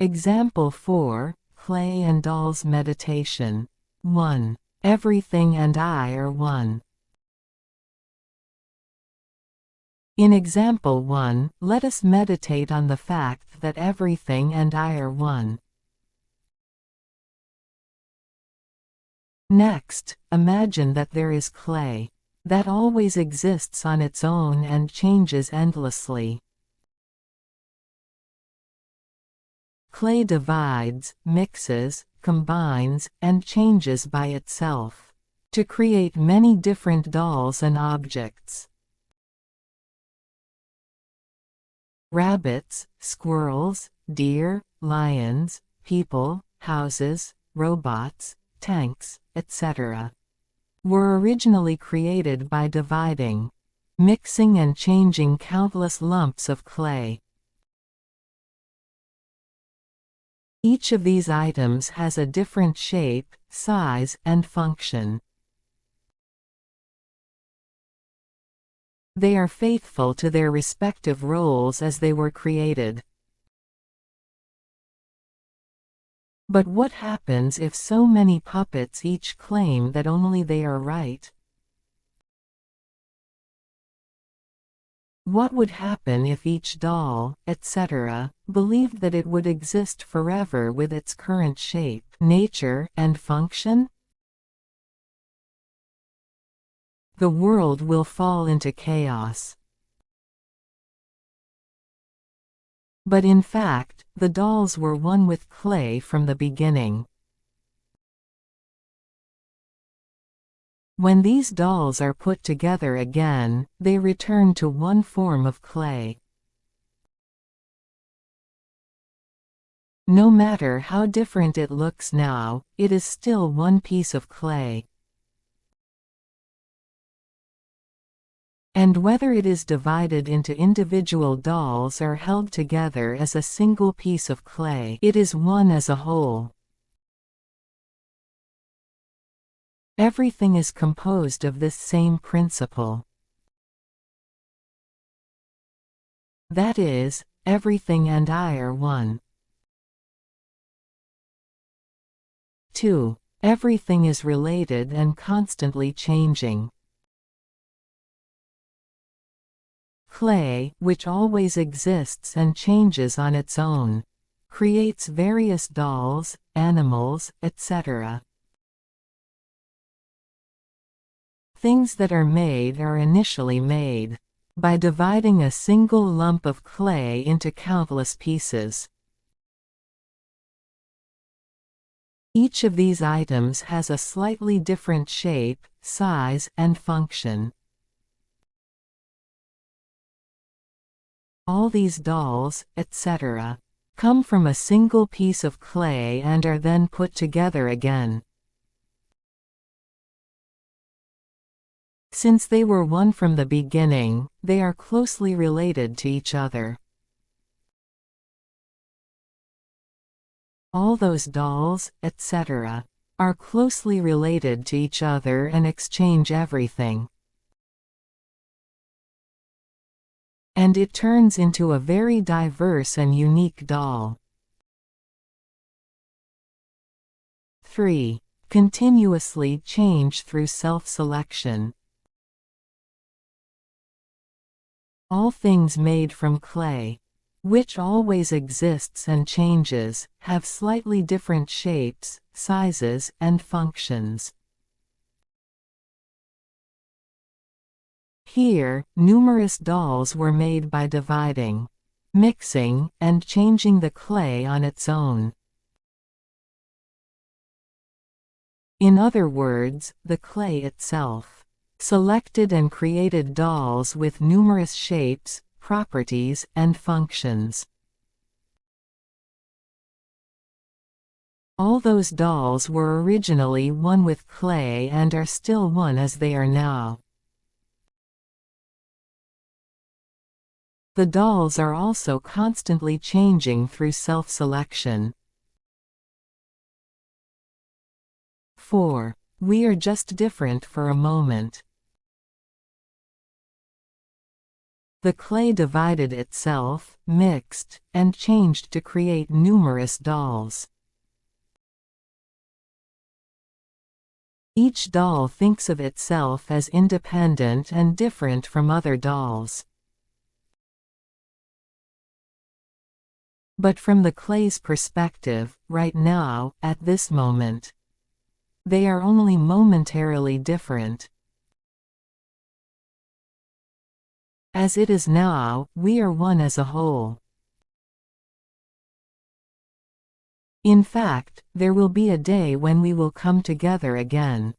Example 4, Clay and Dolls Meditation. 1. Everything and I are one. In example 1, let us meditate on the fact that everything and I are one. Next, imagine that there is clay that always exists on its own and changes endlessly. Clay divides, mixes, combines, and changes by itself to create many different dolls and objects. Rabbits, squirrels, deer, lions, people, houses, robots, tanks, etc. were originally created by dividing, mixing and changing countless lumps of clay. Each of these items has a different shape, size, and function. They are faithful to their respective roles as they were created. But what happens if so many puppets each claim that only they are right? What would happen if each doll, etc., believed that it would exist forever with its current shape, nature, and function? The world will fall into chaos. But in fact, the dolls were one with clay from the beginning. When these dolls are put together again, they return to one form of clay. No matter how different it looks now, it is still one piece of clay. And whether it is divided into individual dolls or held together as a single piece of clay, it is one as a whole. Everything is composed of this same principle. That is, everything and I are one. 2. Everything is related and constantly changing. Clay, which always exists and changes on its own, creates various dolls, animals, etc. Things that are made are initially made by dividing a single lump of clay into countless pieces. Each of these items has a slightly different shape, size, and function. All these dolls, etc., come from a single piece of clay and are then put together again. Since they were one from the beginning, they are closely related to each other. All those dolls, etc., are closely related to each other and exchange everything. And it turns into a very diverse and unique doll. 3. Continuously change through self-selection. All things made from clay, which always exists and changes, have slightly different shapes, sizes, and functions. Here, numerous dolls were made by dividing, mixing, and changing the clay on its own. In other words, the clay itself selected and created dolls with numerous shapes, properties, and functions. All those dolls were originally one with clay and are still one as they are now. The dolls are also constantly changing through self-selection. 4. We are just different for a moment. The clay divided itself, mixed, and changed to create numerous dolls. Each doll thinks of itself as independent and different from other dolls. But from the clay's perspective, right now, at this moment, they are only momentarily different. As it is now, we are one as a whole. In fact, there will be a day when we will come together again.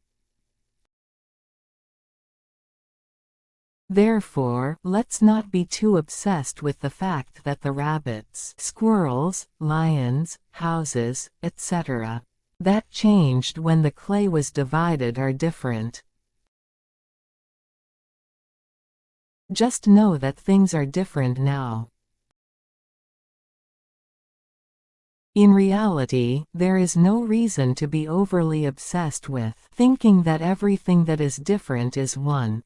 Therefore, let's not be too obsessed with the fact that the rabbits, squirrels, lions, houses, etc., that changed when the clay was divided are different. Just know that things are different now. In reality, there is no reason to be overly obsessed with thinking that everything that is different is one.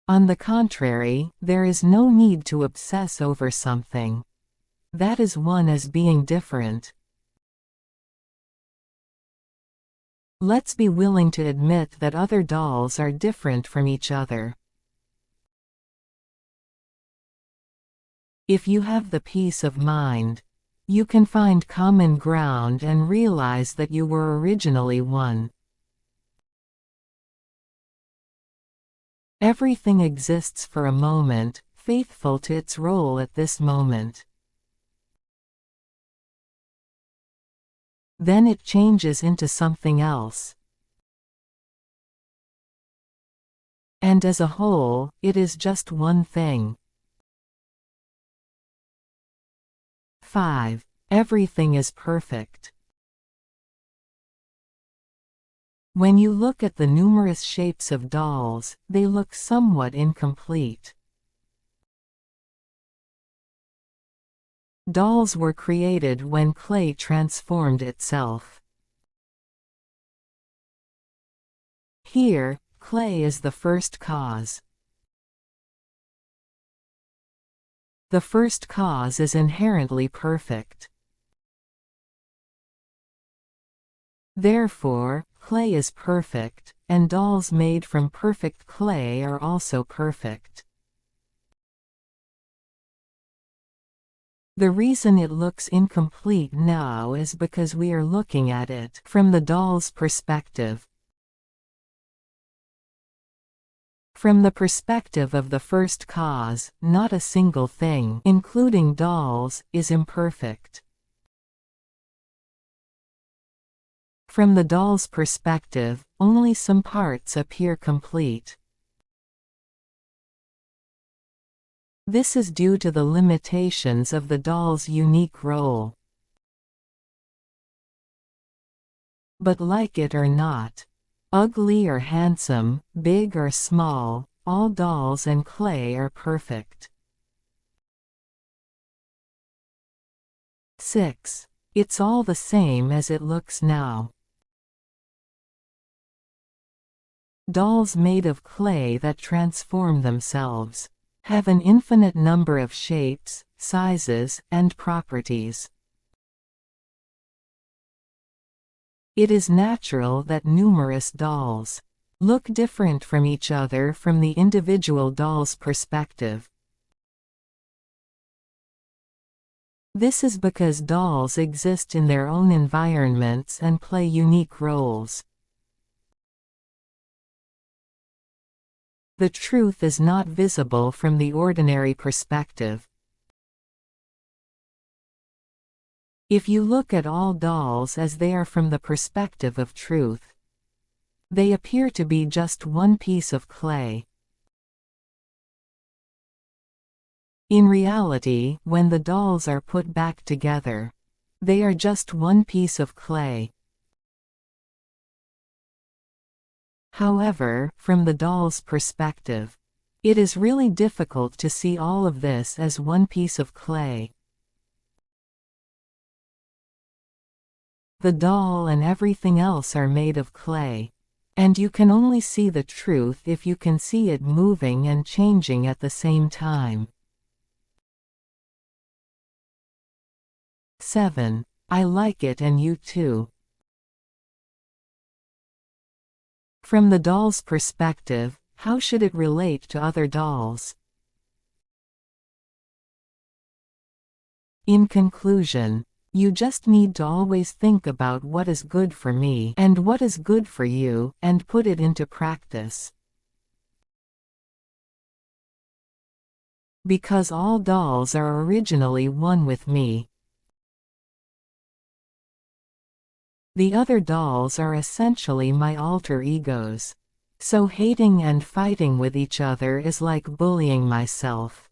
On the contrary, there is no need to obsess over something that is one as being different. Let's be willing to admit that other dolls are different from each other. If you have the peace of mind, you can find common ground and realize that you were originally one. Everything exists for a moment, faithful to its role at this moment. Then it changes into something else. And as a whole, it is just one thing. 5. Everything is perfect. When you look at the numerous shapes of dolls, they look somewhat incomplete. Dolls were created when clay transformed itself. Here, clay is the first cause. The first cause is inherently perfect. Therefore, clay is perfect, and dolls made from perfect clay are also perfect. The reason it looks incomplete now is because we are looking at it from the doll's perspective. From the perspective of the first cause, not a single thing, including dolls, is imperfect. From the doll's perspective, only some parts appear complete. This is due to the limitations of the doll's unique role. But like it or not, ugly or handsome, big or small, all dolls and clay are perfect. 6. It's all the same as it looks now. Dolls made of clay that transform themselves have an infinite number of shapes, sizes, and properties. It is natural that numerous dolls look different from each other from the individual doll's perspective. This is because dolls exist in their own environments and play unique roles. The truth is not visible from the ordinary perspective. If you look at all dolls as they are from the perspective of truth, they appear to be just one piece of clay. In reality, when the dolls are put back together, they are just one piece of clay. However, from the doll's perspective, it is really difficult to see all of this as one piece of clay. The doll and everything else are made of clay. And you can only see the truth if you can see it moving and changing at the same time. 7. I like it and you too. From the doll's perspective, how should it relate to other dolls? In conclusion, you just need to always think about what is good for me and what is good for you, and put it into practice. Because all dolls are originally one with me. The other dolls are essentially my alter egos. So hating and fighting with each other is like bullying myself.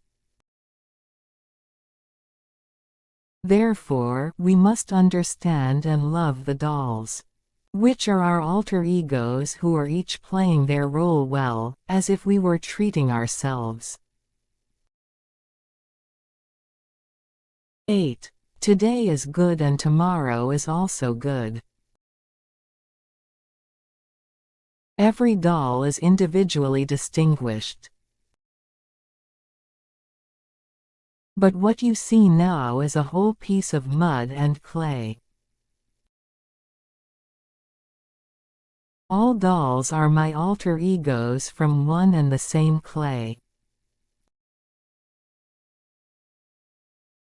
Therefore, we must understand and love the dolls, which are our alter egos who are each playing their role well, as if we were treating ourselves. 8. Today is good and tomorrow is also good. Every doll is individually distinguished. But what you see now is a whole piece of mud and clay. All dolls are my alter egos from one and the same clay.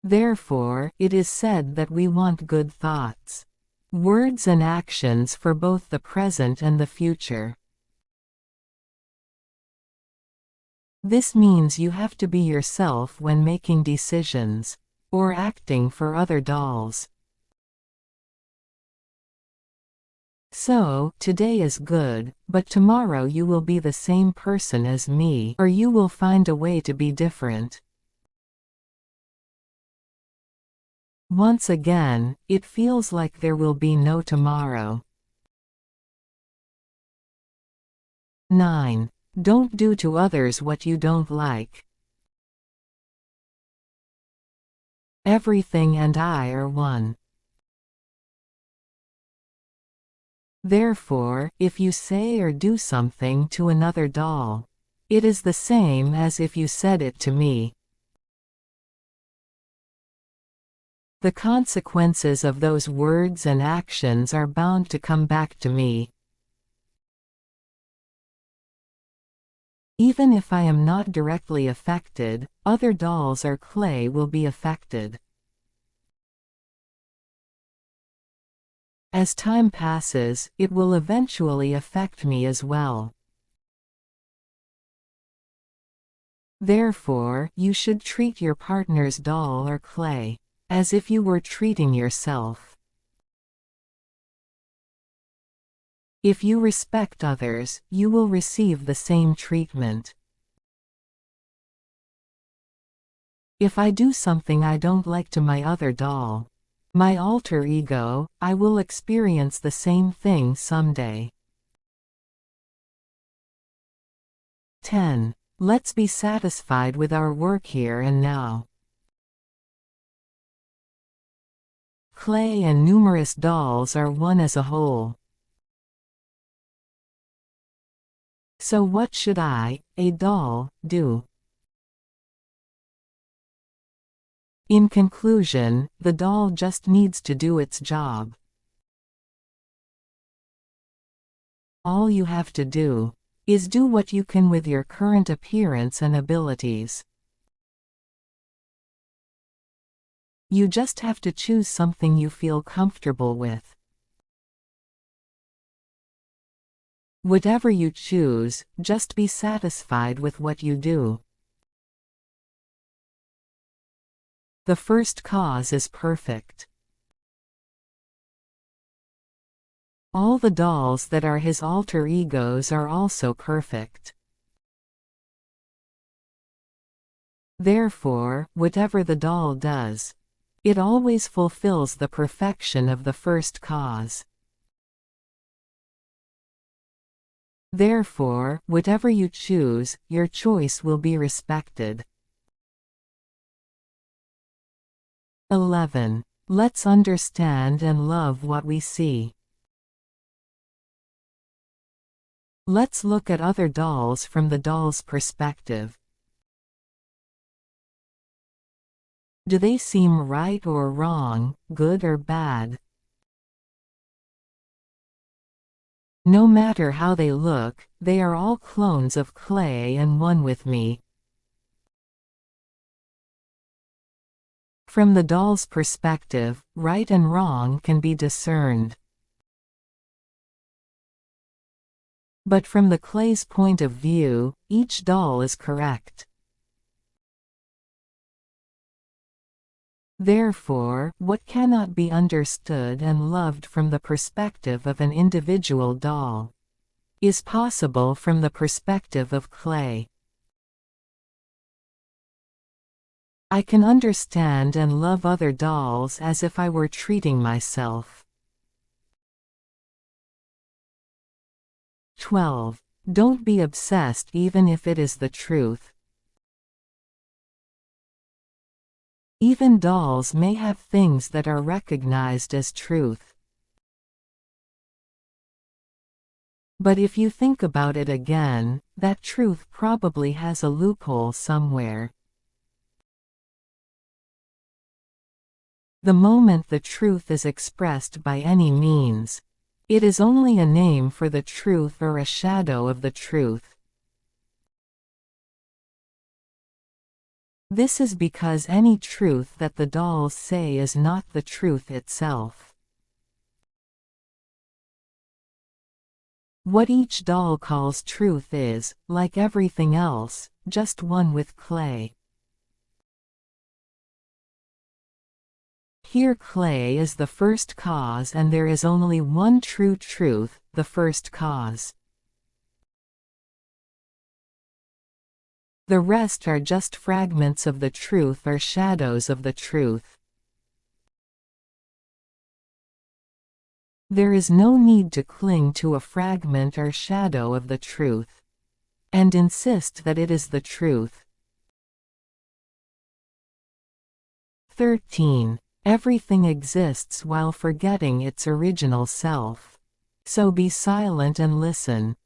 Therefore, it is said that we want good thoughts, words and actions for both the present and the future. This means you have to be yourself when making decisions, or acting for other dolls. So, today is good, but tomorrow you will be the same person as me, or you will find a way to be different. Once again, it feels like there will be no tomorrow. 9. Don't do to others what you don't like. Everything and I are one. Therefore, if you say or do something to another doll, it is the same as if you said it to me. The consequences of those words and actions are bound to come back to me. Even if I am not directly affected, other dolls or clay will be affected. As time passes, it will eventually affect me as well. Therefore, you should treat your partner's doll or clay as if you were treating yourself. If you respect others, you will receive the same treatment. If I do something I don't like to my other doll, my alter ego, I will experience the same thing someday. 10. Let's be satisfied with our work here and now. Clay and numerous dolls are one as a whole. So what should I, a doll, do? In conclusion, the doll just needs to do its job. All you have to do is do what you can with your current appearance and abilities. You just have to choose something you feel comfortable with. Whatever you choose, just be satisfied with what you do. The first cause is perfect. All the dolls that are his alter egos are also perfect. Therefore, whatever the doll does, it always fulfills the perfection of the first cause. Therefore, whatever you choose, your choice will be respected. 11. Let's understand and love what we see. Let's look at other dolls from the doll's perspective. Do they seem right or wrong, good or bad? No matter how they look, they are all clones of clay and one with me. From the doll's perspective, right and wrong can be discerned. But from the clay's point of view, each doll is correct. Therefore, what cannot be understood and loved from the perspective of an individual doll is possible from the perspective of clay. I can understand and love other dolls as if I were treating myself. 12. Don't be obsessed even if it is the truth. Even dolls may have things that are recognized as truth. But if you think about it again, that truth probably has a loophole somewhere. The moment the truth is expressed by any means, it is only a name for the truth or a shadow of the truth. This is because any truth that the dolls say is not the truth itself. What each doll calls truth is, like everything else, just one with clay. Here clay is the first cause and there is only one true truth, the first cause. The rest are just fragments of the truth or shadows of the truth. There is no need to cling to a fragment or shadow of the truth, and insist that it is the truth. 13. Everything exists while forgetting its original self. So be silent and listen.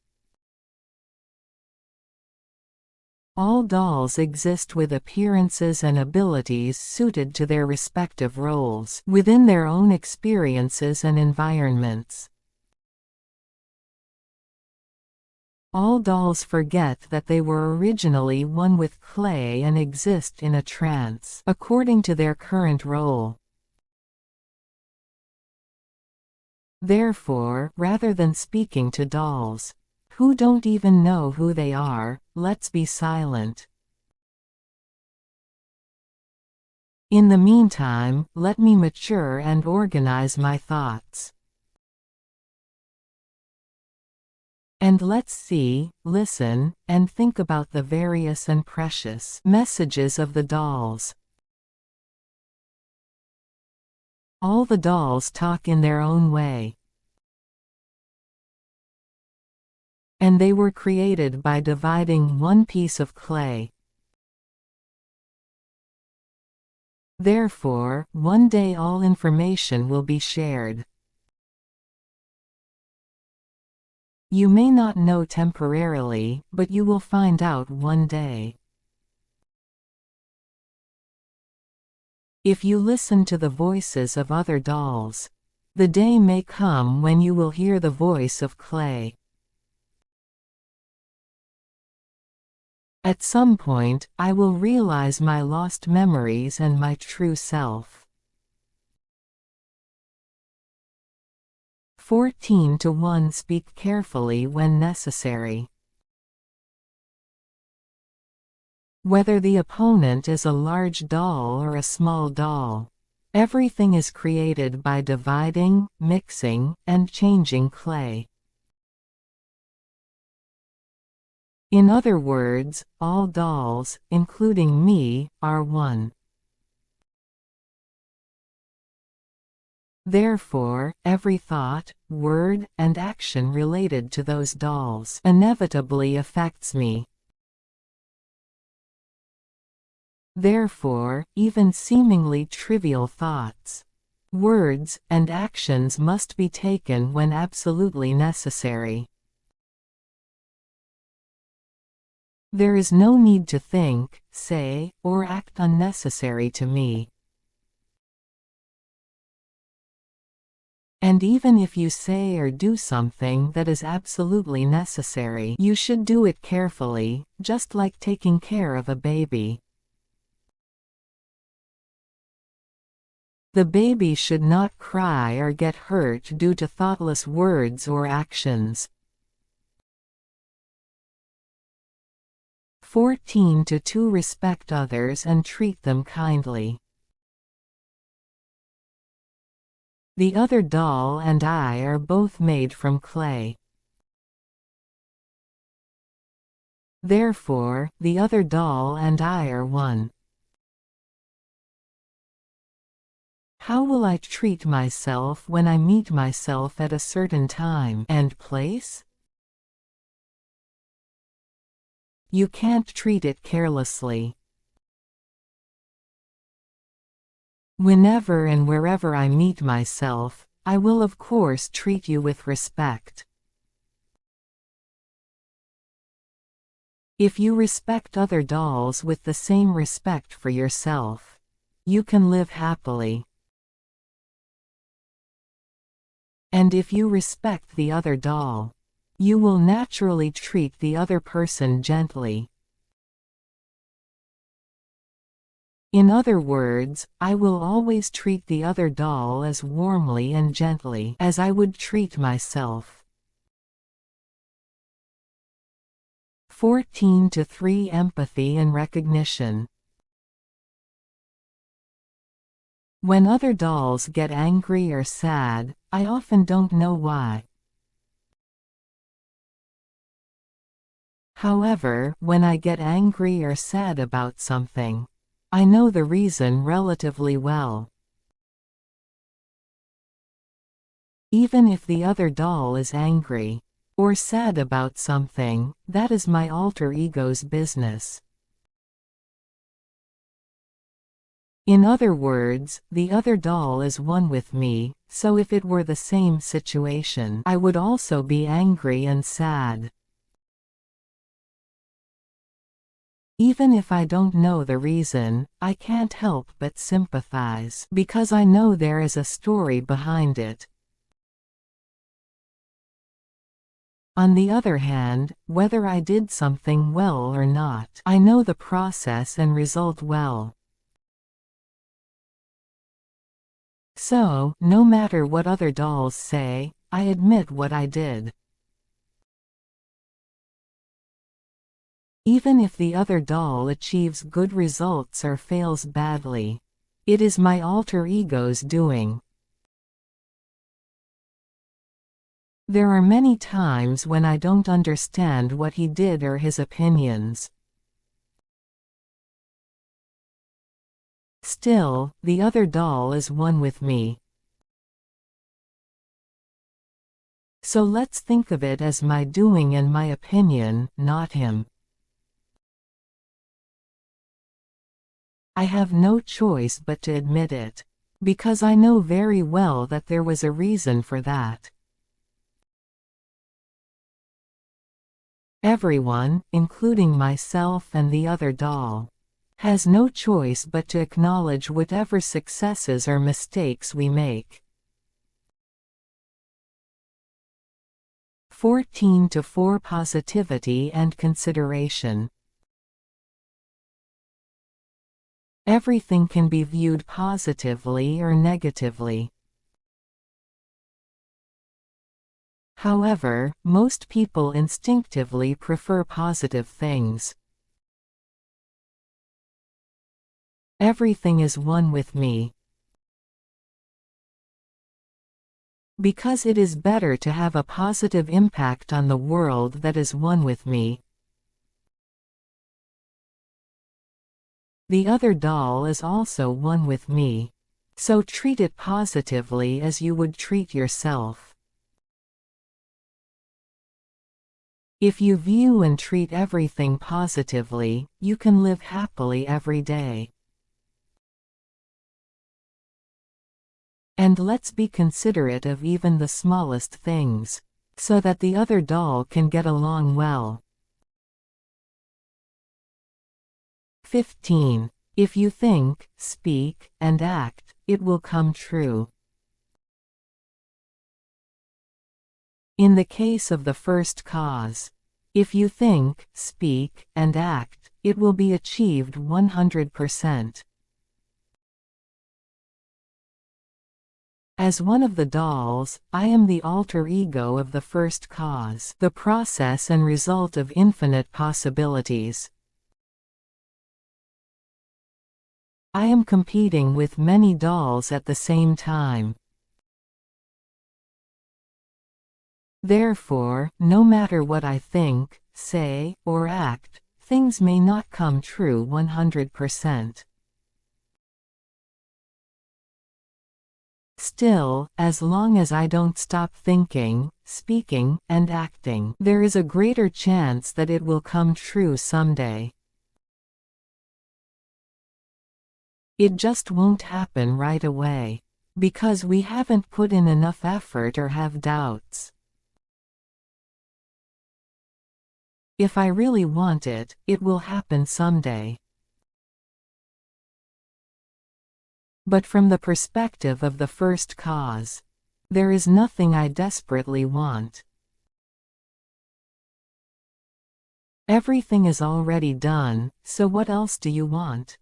All dolls exist with appearances and abilities suited to their respective roles, within their own experiences and environments. All dolls forget that they were originally one with clay and exist in a trance, according to their current role. Therefore, rather than speaking to dolls who don't even know who they are, let's be silent. In the meantime, let me mature and organize my thoughts. And let's see, listen, and think about the various and precious messages of the dolls. All the dolls talk in their own way. And they were created by dividing one piece of clay. Therefore, one day all information will be shared. You may not know temporarily, but you will find out one day. If you listen to the voices of other dolls, the day may come when you will hear the voice of clay. At some point, I will realize my lost memories and my true self. 14:1 Speak carefully when necessary. Whether the opponent is a large doll or a small doll, everything is created by dividing, mixing, and changing clay. In other words, all dolls, including me, are one. Therefore, every thought, word, and action related to those dolls inevitably affects me. Therefore, even seemingly trivial thoughts, words, and actions must be taken when absolutely necessary. There is no need to think, say, or act unnecessary to me. And even if you say or do something that is absolutely necessary, you should do it carefully, just like taking care of a baby. The baby should not cry or get hurt due to thoughtless words or actions. 14-2 Respect others and treat them kindly. The other doll and I are both made from clay. Therefore, the other doll and I are one. How will I treat myself when I meet myself at a certain time and place? You can't treat it carelessly. Whenever and wherever I meet myself, I will of course treat you with respect. If you respect other dolls with the same respect for yourself, you can live happily. And if you respect the other doll, you will naturally treat the other person gently. In other words, I will always treat the other doll as warmly and gently as I would treat myself. 14-3 Empathy and recognition. When other dolls get angry or sad, I often don't know why. However, when I get angry or sad about something, I know the reason relatively well. Even if the other doll is angry or sad about something, that is my alter ego's business. In other words, the other doll is one with me, so if it were the same situation, I would also be angry and sad. Even if I don't know the reason, I can't help but sympathize, because I know there is a story behind it. On the other hand, whether I did something well or not, I know the process and result well. So, no matter what other dolls say, I admit what I did. Even if the other doll achieves good results or fails badly, it is my alter ego's doing. There are many times when I don't understand what he did or his opinions. Still, the other doll is one with me. So let's think of it as my doing and my opinion, not him. I have no choice but to admit it, because I know very well that there was a reason for that. Everyone, including myself and the other doll, has no choice but to acknowledge whatever successes or mistakes we make. 14-4 Positivity and consideration. Everything can be viewed positively or negatively. However, most people instinctively prefer positive things. Everything is one with me. Because it is better to have a positive impact on the world that is one with me. The other doll is also one with me. So treat it positively as you would treat yourself. If you view and treat everything positively, you can live happily every day. And let's be considerate of even the smallest things, so that the other doll can get along well. 15. If you think, speak, and act, it will come true. In the case of the first cause, if you think, speak, and act, it will be achieved 100%. As one of the dolls, I am the alter ego of the first cause, the process and result of infinite possibilities. I am competing with many dolls at the same time. Therefore, no matter what I think, say, or act, things may not come true 100%. Still, as long as I don't stop thinking, speaking, and acting, there is a greater chance that it will come true someday. It just won't happen right away, because we haven't put in enough effort or have doubts. If I really want it, it will happen someday. But from the perspective of the first cause, there is nothing I desperately want. Everything is already done, so what else do you want?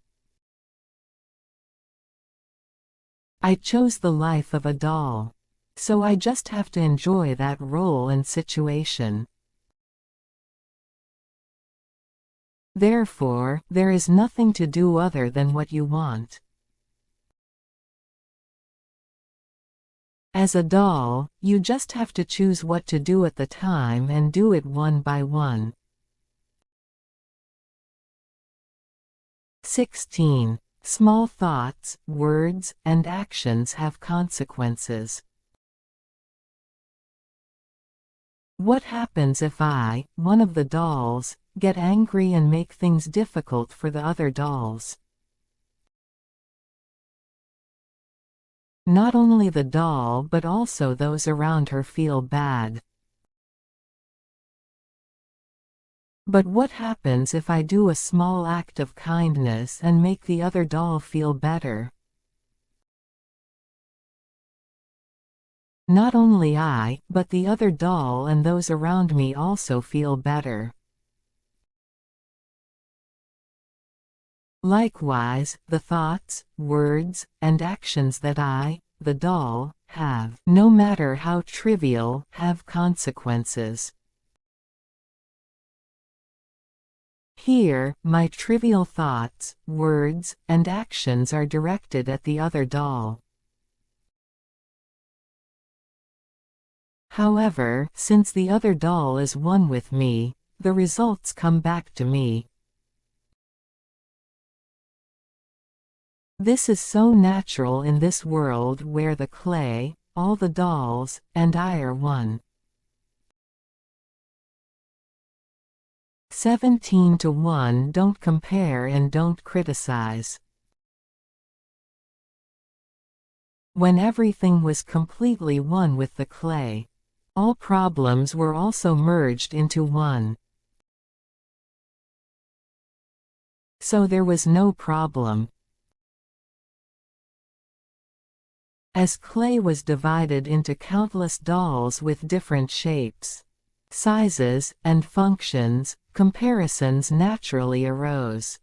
I chose the life of a doll, so I just have to enjoy that role and situation. Therefore, there is nothing to do other than what you want. As a doll, you just have to choose what to do at the time and do it one by one. 16. Small thoughts, words, and actions have consequences. What happens if I, one of the dolls, get angry and make things difficult for the other dolls? Not only the doll but also those around her feel bad. But what happens if I do a small act of kindness and make the other doll feel better? Not only I, but the other doll and those around me also feel better. Likewise, the thoughts, words, and actions that I, the doll, have, no matter how trivial, have consequences. Here, my trivial thoughts, words, and actions are directed at the other doll. However, since the other doll is one with me, the results come back to me. This is so natural in this world where the clay, all the dolls, and I are one. 17:1 Don't compare and don't criticize. When everything was completely one with the clay, all problems were also merged into one. So there was no problem. As clay was divided into countless dolls with different shapes, sizes, and functions, comparisons naturally arose.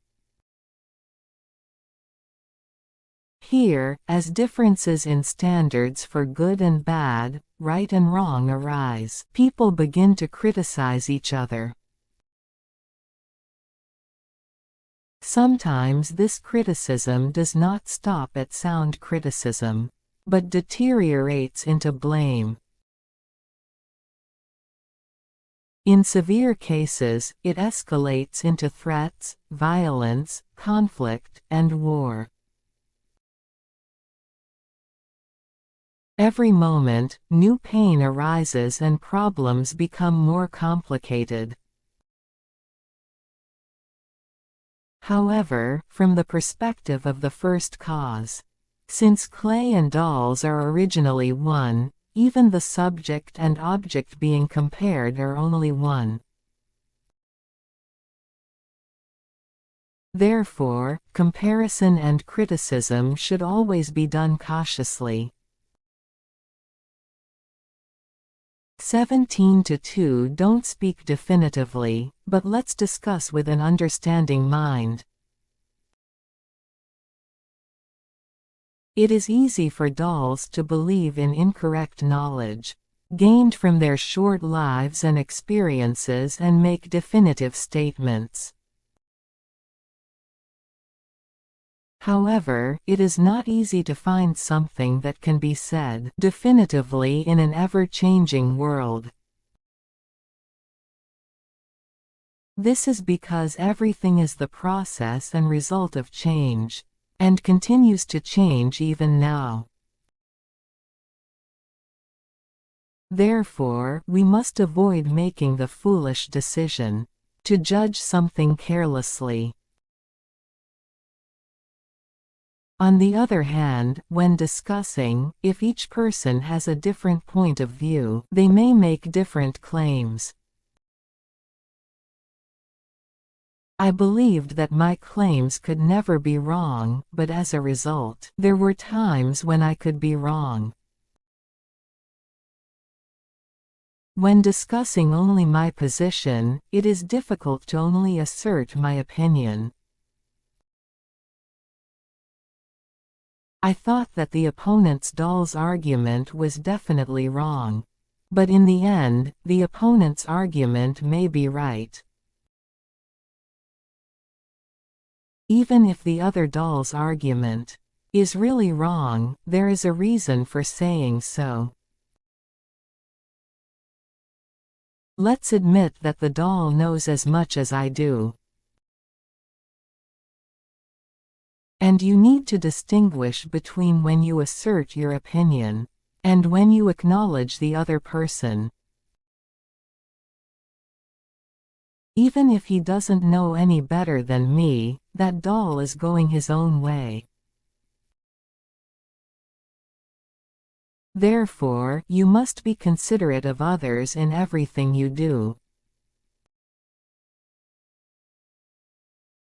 Here, as differences in standards for good and bad, right and wrong arise, people begin to criticize each other. Sometimes this criticism does not stop at sound criticism, but deteriorates into blame. In severe cases, it escalates into threats, violence, conflict, and war. Every moment, new pain arises and problems become more complicated. However, from the perspective of the first cause, since clay and dolls are originally one, even the subject and object being compared are only one. Therefore, comparison and criticism should always be done cautiously. 17-2 Don't speak definitively, but let's discuss with an understanding mind. It is easy for dolls to believe in incorrect knowledge gained from their short lives and experiences and make definitive statements. However, it is not easy to find something that can be said definitively in an ever-changing world. This is because everything is the process and result of change, and continues to change even now. Therefore, we must avoid making the foolish decision to judge something carelessly. On the other hand, when discussing, if each person has a different point of view, they may make different claims. I believed that my claims could never be wrong, but as a result, there were times when I could be wrong. When discussing only my position, it is difficult to only assert my opinion. I thought that the opponent's doll's argument was definitely wrong. But in the end, the opponent's argument may be right. Even if the other doll's argument is really wrong, there is a reason for saying so. Let's admit that the doll knows as much as I do. And you need to distinguish between when you assert your opinion and when you acknowledge the other person. Even if he doesn't know any better than me, that doll is going his own way. Therefore, you must be considerate of others in everything you do.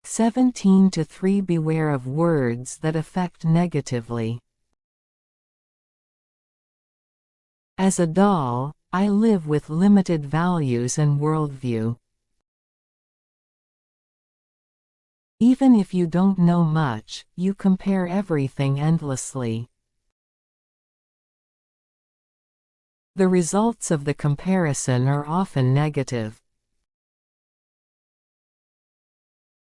17-3 Beware of words that affect negatively. As a doll, I live with limited values and worldview. Even if you don't know much, you compare everything endlessly. The results of the comparison are often negative.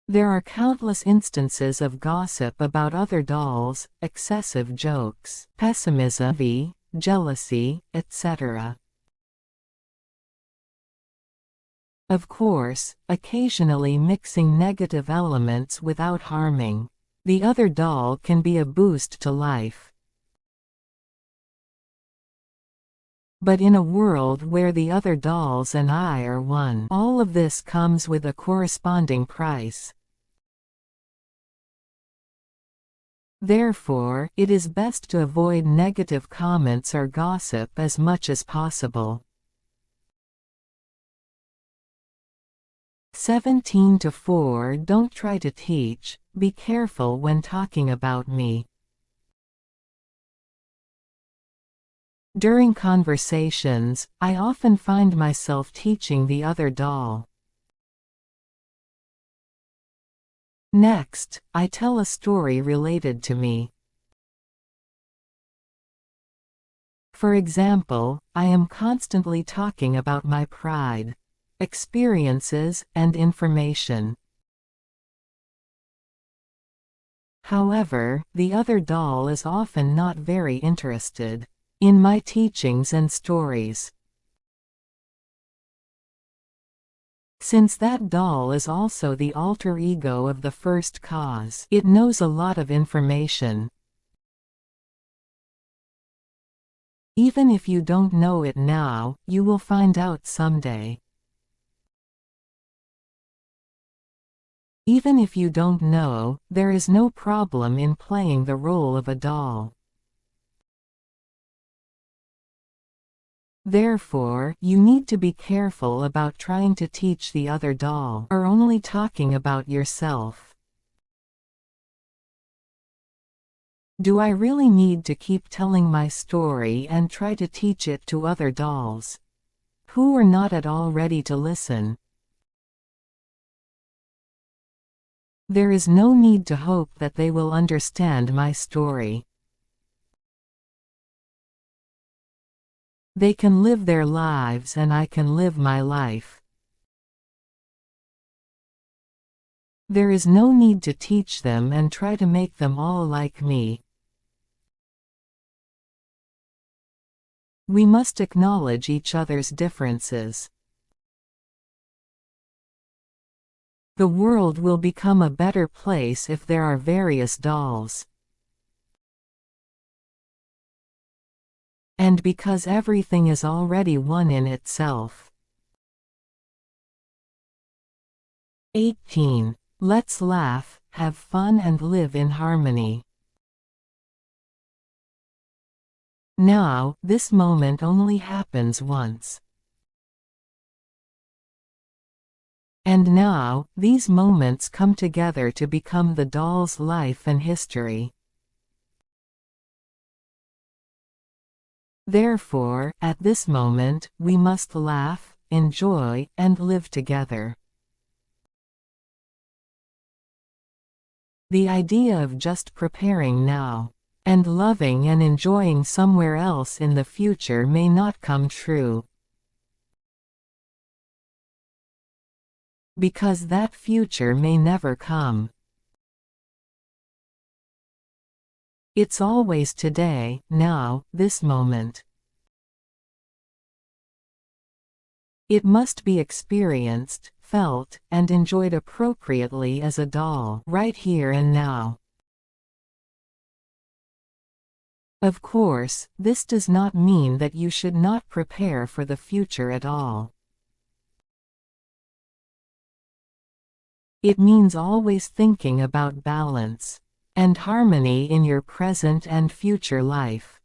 There are countless instances of gossip about other dolls, excessive jokes, pessimism, jealousy, etc. Of course, occasionally mixing negative elements without harming the other doll can be a boost to life. But in a world where the other dolls and I are one, all of this comes with a corresponding price. Therefore, it is best to avoid negative comments or gossip as much as possible. 17-4 Don't try to teach, be careful when talking about me. During conversations, I often find myself teaching the other doll. Next, I tell a story related to me. For example, I am constantly talking about my pride, experiences, and information. However, the other doll is often not very interested in my teachings and stories. Since that doll is also the alter ego of the first cause, it knows a lot of information. Even if you don't know it now, you will find out someday. Even if you don't know, there is no problem in playing the role of a doll. Therefore, you need to be careful about trying to teach the other doll, or only talking about yourself. Do I really need to keep telling my story and try to teach it to other dolls who are not at all ready to listen? There is no need to hope that they will understand my story. They can live their lives and I can live my life. There is no need to teach them and try to make them all like me. We must acknowledge each other's differences. The world will become a better place if there are various dolls. And because everything is already one in itself. 18. Let's laugh, have fun and live in harmony. Now, this moment only happens once. And now, these moments come together to become the doll's life and history. Therefore, at this moment, we must laugh, enjoy, and live together. The idea of just preparing now, and loving and enjoying somewhere else in the future may not come true. Because that future may never come. It's always today, now, this moment. It must be experienced, felt, and enjoyed appropriately as a doll, right here and now. Of course, this does not mean that you should not prepare for the future at all. It means always thinking about balance and harmony in your present and future life.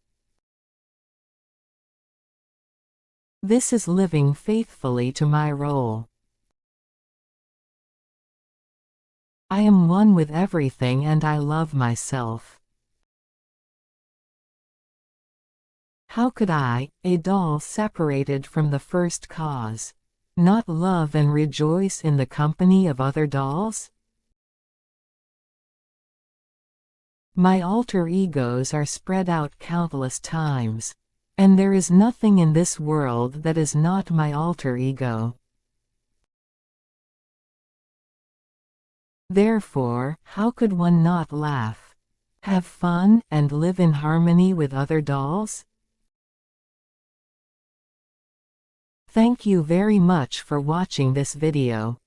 This is living faithfully to my role. I am one with everything and I love myself. How could I, a doll separated from the first cause, not love and rejoice in the company of other dolls? My alter egos are spread out countless times, and there is nothing in this world that is not my alter ego. Therefore, how could one not laugh, have fun, and live in harmony with other dolls? Thank you very much for watching this video.